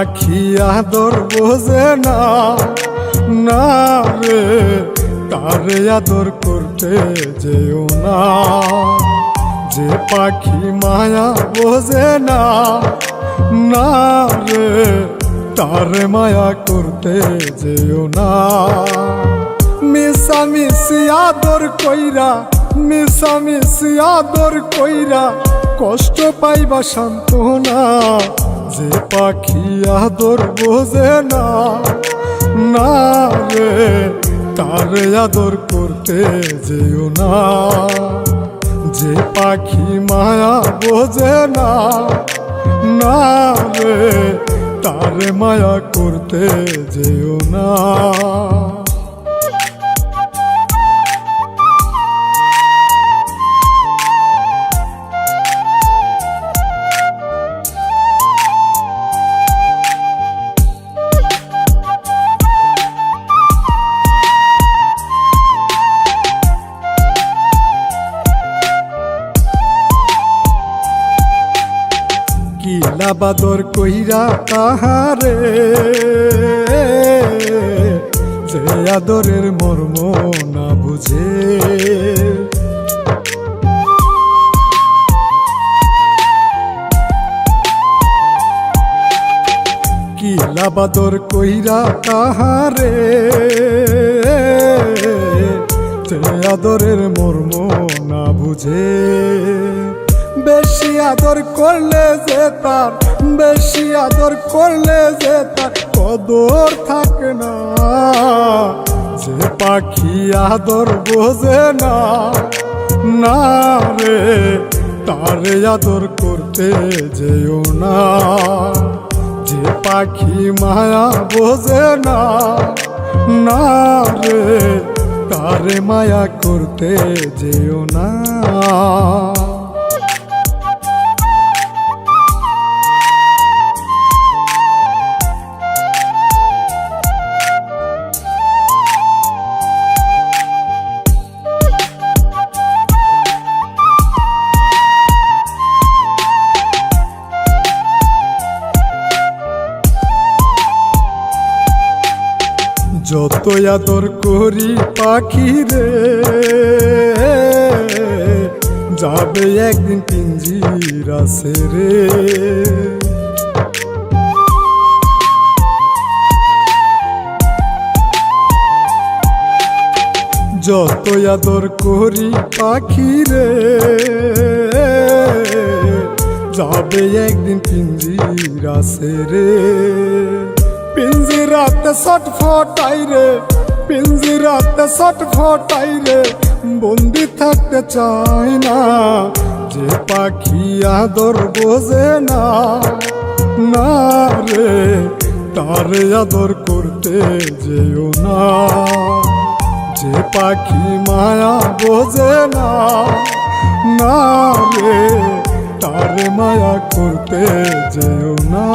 পাখি আদর বোঝে না, না রে তারে আদর করতে যেও না। যে পাখি মায়া বোঝে না, না রে তারে মায়া করতে যেও না। মিশামিশি আদর কইরা, মিশামিশি আদর কইরা কষ্ট পাইবা সান্ত্বনা। যে পাখি আদর বোঝে না, না রে তারে আদর করতে যেও না। যে পাখি মায়া বোঝে না, না রে তারে মায়া করতে যেও না। কিলা বাদর কইরা তাহারে, যে আদরের মর্ম না বুঝে। কিলা বাদর কইরা তাহারে, যে আদরের মর্ম না বুঝে। বেশি আদর করলে যে তার, বেশি আদর করলে যে তার কদর থাকে না। যে পাখি আদর বোঝে না, না রে তারে আদর করতে যেও না। যে পাখি মায়া বোঝে না, না রে তারে মায়া করতে যেও না। যত আদর করি পাখি রে, যাবে একদিন পিঞ্জিরা ছেড়ে। যত আদর করি পাখি রে, যাবে একদিন পিঞ্জিরা ছেড়ে। পিঞ্জিরাতে ছটফটাই রে, পিঞ্জিরাতে ছটফটাই রে, বন্দি থাকতে চাই না। যে পাখি আদর বোঝে না, না রে তারে আদর করতে যেও না। যে পাখি মায়া বোঝে না, না রে তারে মায়া করতে যেও না।